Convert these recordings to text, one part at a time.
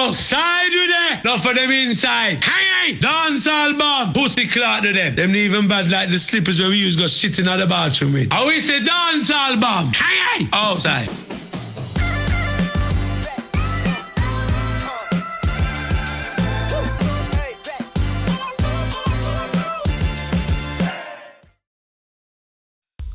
outside with them. Not for them inside. Hey, dancehall bomb. Pussy clot to them. Them even bad like the slippers where we use go shit in the bathroom with. I we say dancehall bomb. Hey, outside.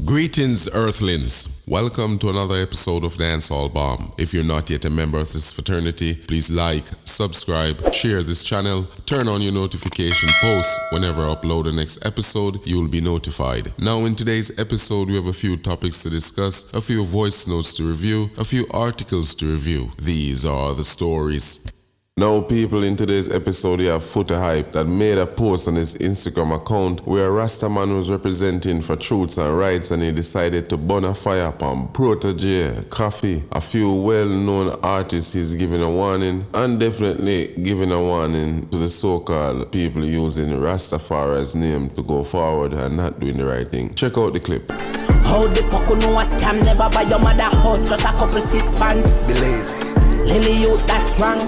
Greetings, Earthlings. Welcome to another episode of Dancehall Bomb. If you're not yet a member of this fraternity, please like, subscribe, share this channel, turn on your notification posts. Whenever I upload the next episode, you'll be notified. Now, in today's episode, we have a few topics to discuss, a few voice notes to review, a few articles to review. These are the stories. Now, people, in today's episode, we have FootaHype that made a post on his Instagram account where a Rasta man was representing for truths and rights, and he decided to burn a fire upon protégé, koffee, a few well-known artists. He's giving a warning, and definitely giving a warning to the so-called people using Rastafari's name to go forward and not doing the right thing. Check out the clip. How the fuck you know a scam? Never buy your mother house, just a couple 6 pants. Believe. Lily, you that's wrong.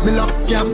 Me love scam.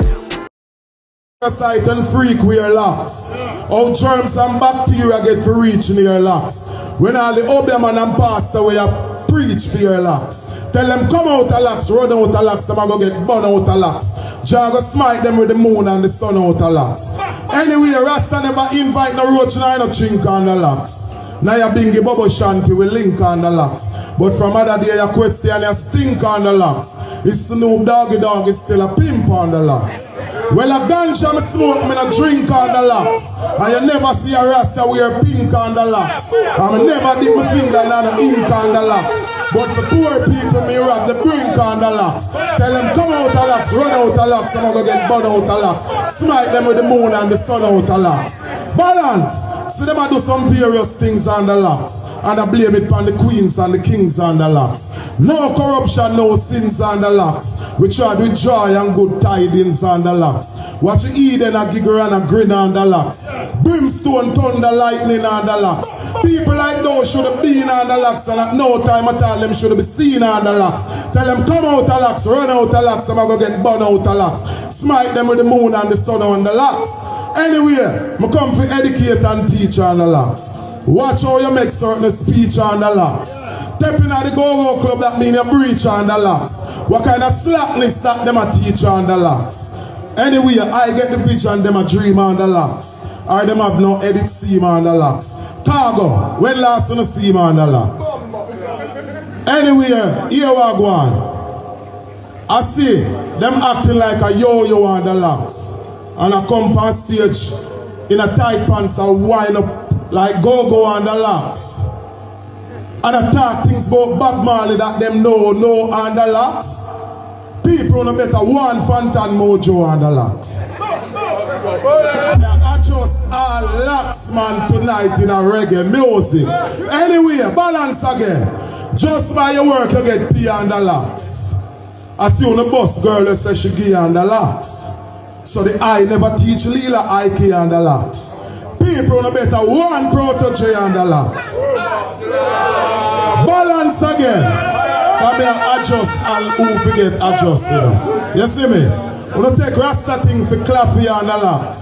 Parasite and freak with your locks. How germs and bacteria get for reaching your locks. When all the Obeahman and pastor we have preach for your locks. Tell them come out of locks, run out of locks, them a go get burn out of locks. Jah go smite them with the moon and the sun out of locks. Anyway, Rasta never invite no roach nor no chink on the locks. Now you bingy bubble shanty with link on the locks. But from other day you question you stink on the locks. It's Snoop Doggy Dogg is still a pimp on the locks. Well, a ganja me smoke, me no drink on the locks. And you never see a Rasta wear pink on the locks. And me never dip my finger in the ink on the locks. But the poor people me rob the brink on the locks. Tell them come out of locks, run out of locks, and I'm gonna get burned out of locks. Smite them with the moon and the sun out of locks. Balance! See them a do some various things on the locks. And I blame it on the queens and the kings on the locks. No corruption, no sins on the locks. We try with joy and good tidings on the locks. Watch the Eden a giggle and a grin on the locks. Brimstone, thunder, lightning on the locks. People like those should have been on the locks, and at no time at all them should be seen on the locks. Tell them come out of locks, run out of locks, and I'm going to get burned out of locks. Smite them with the moon and the sun on the locks. Anyway, I come to educate and teach on the locks. Watch how you make certain speech on the locks. Stepping at the go-go club, that mean you breach on the locks. What kind of slackness that them a teach on the locks? Anyway, I get the vision, them a dream on the locks. Or them have no edit seam on the locks. Cargo, when last you see him on the locks? Anyway, here we go on. I see them acting like a yo-yo on the locks. And I come on stage in a tight pants and wind up like go-go on the locks. And I talk things about Bob Marley that them know on the locks. People no better one Fantan Mojo on the locks. I just all locks man tonight in a reggae music. Anyway, balance again. Just by your work you get P on the locks. I see on the bus girl that says she give on the locks. So the I never teach Lila IK on the locks. People no better one protégé on the locks. Balance again. Come here, adjust and who forget adjust, you know. You see me? We don't take Rasta thing for clappy on the locks.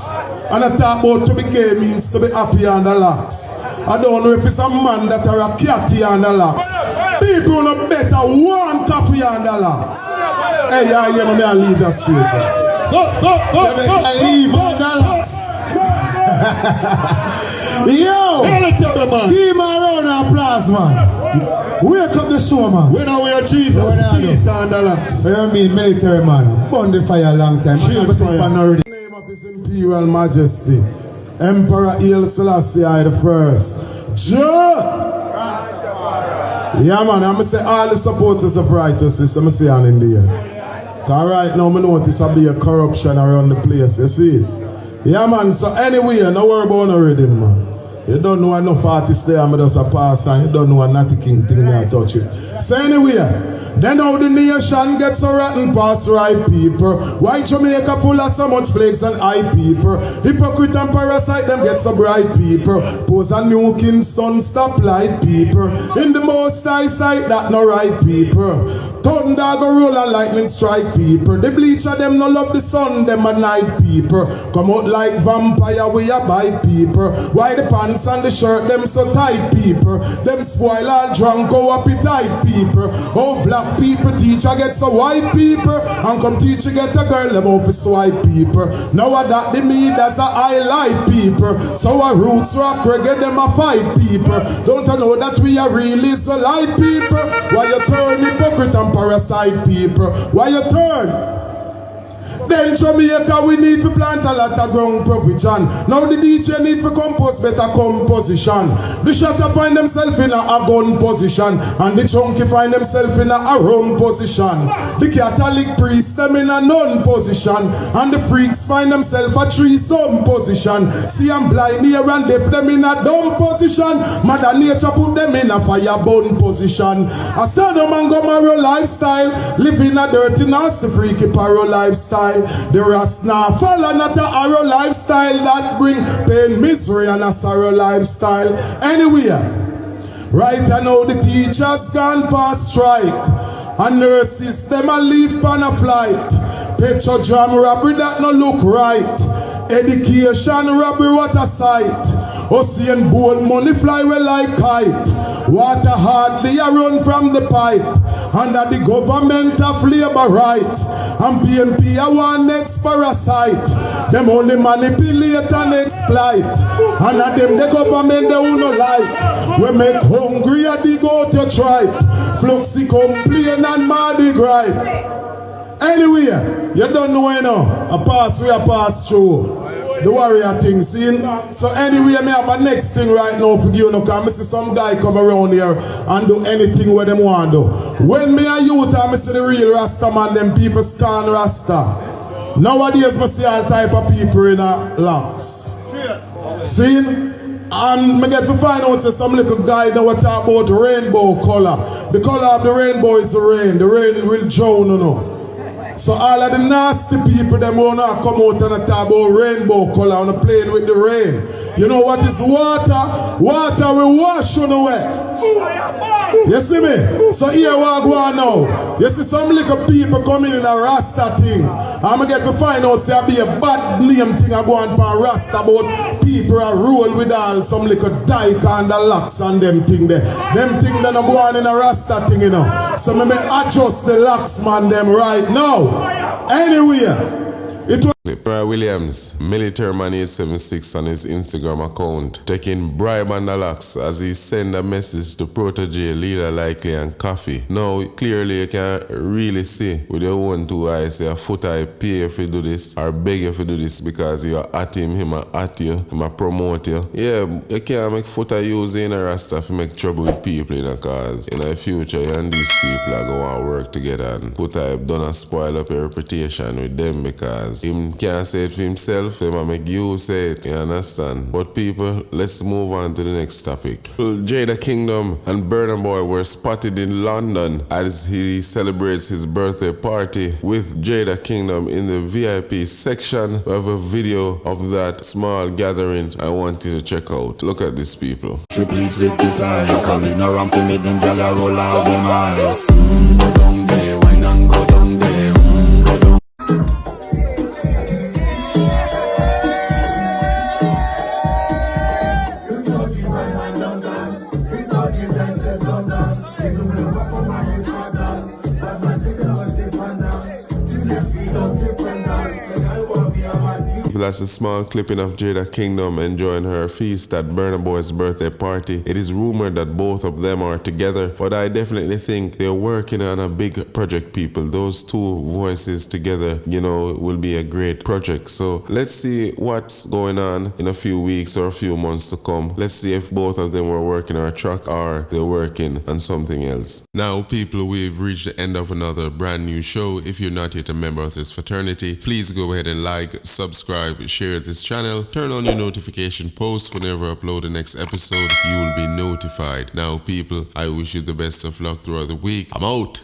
And I talk about to be gay means to be happy on the locks. I don't know if it's a man that are a catty on the locks. People no better one coffee on the locks. Hey, yeah, you know me I leave that stage. Go. Leave on the locks. Yo! Give my round of applause, man. Wake up the show, man. We know we are Jesus. Peace on the locks. I mean military, man. Burn the fire a long time. The name of His Imperial Majesty, Emperor Haile Selassie I the First. Yeah, man. I'm going to say all the supporters of righteousness. I'm going to say on in there. Because right now, I notice there'll be a corruption around the place. You see? Yeah, man. So anyway, no worry about no rhythm, man. You don't know enough artists there, I'm just a pass, and you don't know a Natty King thing I touch it. So anyway, then how the nation gets so rotten past right people. Why Jamaica full of so much flakes and high people? Hypocrite and parasite them get so bright people. Pose a new Kingston stoplight people. In the most high sight that no right people. Thunder go roll and lightning strike people. The bleacher them no love the sun, them a night people. Come out like vampire, we a bite people. Why the pants and the shirt them so tight people? Them spoil all drunk, go appetite people. Oh black people, teacher get so white people. And come teacher get a girl, them over swipe people. Now I that the me, that's a highlight people. So our roots rock, reggae them a fight people. Don't you know that we are really so light people? Why you turn hypocrite and parasite people? Why you turn? Then Jamaica we need to plant a lot of ground provision. Now the DJ need to compose better composition. The shatter find themselves in a gun position. And the chunky find themselves in a rum position. The Catholic priests them in a nun position. And the freaks find themselves a threesome position. See I'm blind here and deaf them in a dumb position. Mother nature put them in a fireburn position. A son of Montgomery lifestyle. Live in a dirty nasty freaky paro lifestyle. The Rasta follow not a arrow lifestyle that bring pain, misery and a sorrow lifestyle. Anyway, right now the teachers gone past strike. And nurses them a leave on a flight. Petrol jam robbery that no look right. Education robbery what a sight. Ocean bold money fly well like kite. Water hardly a run from the pipe. Under the government of labor right. And PNP a one next parasite. Them only manipulate and exploit. And at them the government they will not like. We make hungry and they go to tribe. Fluxy complain and Mardi gripe. Anyway, you don't know now. A pass through. The warrior thing, see? So anyway, me have a next thing right now for you, because I see some guy come around here and do anything where them want to do. When me a youth, I see the real Rasta man, them people stand Rasta. Nowadays, I see all type of people in a locks. See? And me get to find out that some little guy that will talk about rainbow color. The color of the rainbow is the rain. The rain will drown, you know. So all of the nasty people, them wanna come out and talk about rainbow color and playing with the rain. You know what is water? Water will wash you away. You see me? So here we go on now. You see some little people coming in a Rasta thing. I'm gonna get to find out say be a bad name thing I go on for Rasta about people are roll with all some little dyke and the locks and them thing there. Them thing that I go on in a Rasta thing, you know. So me adjust the locks man them right now. Anyway. Clipper Williams, Military Man 876 on his Instagram account, taking bribe and the locks as he send a message to protégé, Lila, Likely and Koffee. Now, clearly you can really see with your own two eyes, say a FootaHype pay if you do this, or beg if you do this because you're at him a at you, him a promote you. Yeah, you can't make FootaHype use in a Rasta to make trouble with people, you know, cause in the future you and these people are going to work together and FootaHype done spoil up your reputation with them because him can't say it for himself, they might make you say it, you understand? But people, let's move on to the next topic. Jada Kingdom and Burna Boy were spotted in London as he celebrates his birthday party with Jada Kingdom in the VIP section. We have a video of that small gathering I want you to check out. Look at these people. She please with this eye, coming around to make them gyal a roll out them eyes. Go down there, wine and go down there, go down. That's a small clipping of Jada Kingdom enjoying her feast at Burna Boy's birthday party. It is rumored that both of them are together, but I definitely think they're working on a big project, people. Those two voices together, you know, will be a great project. So let's see what's going on in a few weeks or a few months to come. Let's see if both of them were working on a track or they're working on something else. Now, people, we've reached the end of another brand new show. If you're not yet a member of this fraternity, please go ahead and like, subscribe, share this channel, turn on your notification post. Whenever I upload the next episode, you will be notified. Now, people, I wish you the best of luck throughout the week. I'm out.